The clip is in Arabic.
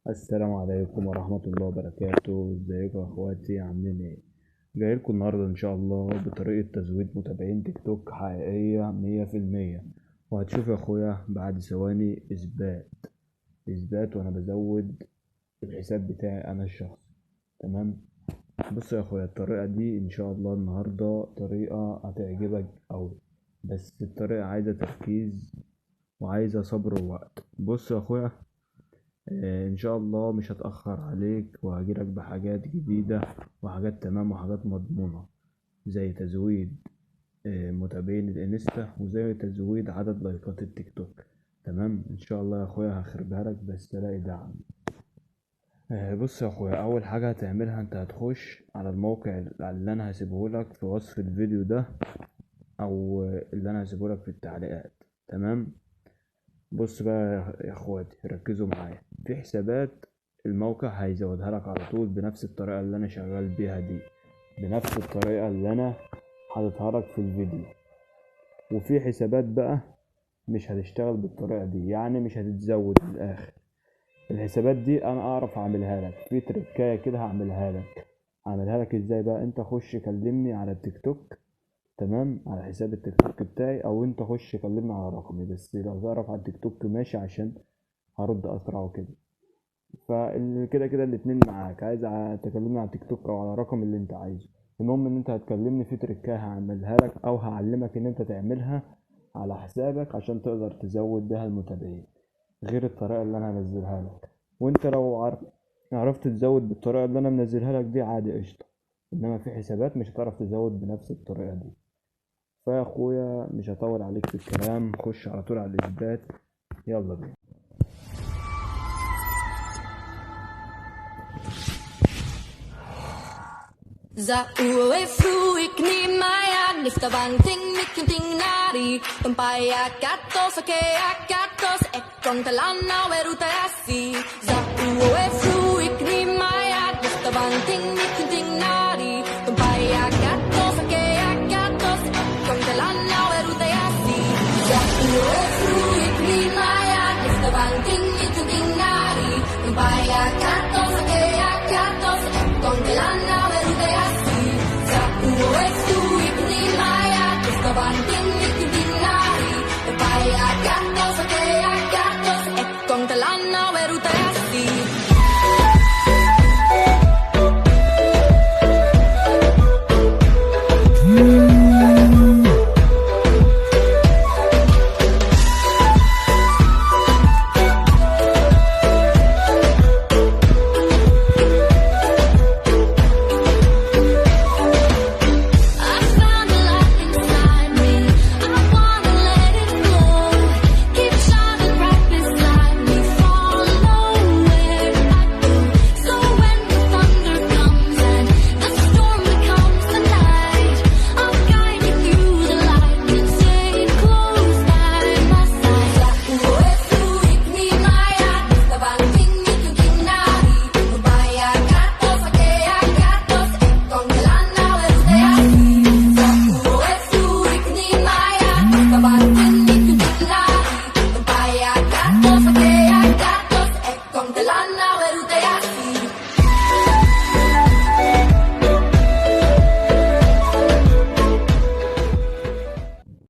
السلام عليكم ورحمة الله وبركاته. ازيكم يا اخواتي، عاملين ايه؟ جاي لكم النهاردة ان شاء الله بطريقة تزويد متابعين تيك توك حقيقية 100%. وهتشوف يا اخويا بعد ثواني اثبات وانا بزود الحساب بتاعي انا الشخصي. تمام. بص يا اخويا، الطريقة دي ان شاء الله النهاردة طريقة هتعجبك اوي، بس الطريقة عايزة تركيز وعايزة صبر ووقت. بص يا اخويا، ان شاء الله مش هتأخر عليك، وهجيلك بحاجات جديدة وحاجات تمام وحاجات مضمونة، زي تزويد متابعين الانستا، وزي تزويد عدد لايكات التيك توك. تمام ان شاء الله يا اخويا، هخربها لك بس تلاقي دعم. بص يا اخويا، اول حاجة هتعملها انت هتخش على الموقع اللي انا هسيبه لك في وصف الفيديو ده، او اللي انا هسيبه لك في التعليقات. تمام. بص بقى يا اخواتي، ركزوا معايا في حسابات. الموقع هيزودها لك على طول بنفس الطريقة اللي انا شغال بيها دي، بنفس الطريقة اللي انا حاططها لك في الفيديو. وفي حسابات بقى مش هتشتغل بالطريقة دي، يعني مش هتتزود من الاخر. الحسابات دي انا اعرف اعملها لك في تركاية كده، هعملها لك ازاي بقى؟ انت خش كلمني على التيك توك، تمام، على حساب التيك توك بتاعي، او انت خش كلمني على رقمي، بس لو تعرف على التيك توك ماشي عشان هرد اسرع وكده. فكده كده الاتنين معاك، عايز تكلمني على تيك توك او على الرقم اللي انت عايزه. المهم ان انت هتكلمني في تريكاه هعملها لك، او هعلمك ان انت تعملها على حسابك عشان تقدر تزود بيها المتابعين، غير الطريقة اللي انا هنزلها لك. وانت لو عرفت تزود بالطريقة اللي انا منزلها لك دي عادي قشطة، انما في حسابات مش هتعرف تزود بنفس الطريقة دي. فيا اخويا مش هطول عليك في الكلام، خش على طول على الاثبات. يلا بينا. Za uwe fruik ni maya nifta banting mikinting nari Pampaya katos ake akatos ekong talana weruta yasi Za uwe fruik ni maya nifta banting mikinting nari Pampaya katos ake akatos ekong talana weruta yasi Za uwe fruik ni maya nifta banting mikinting nari Pampaya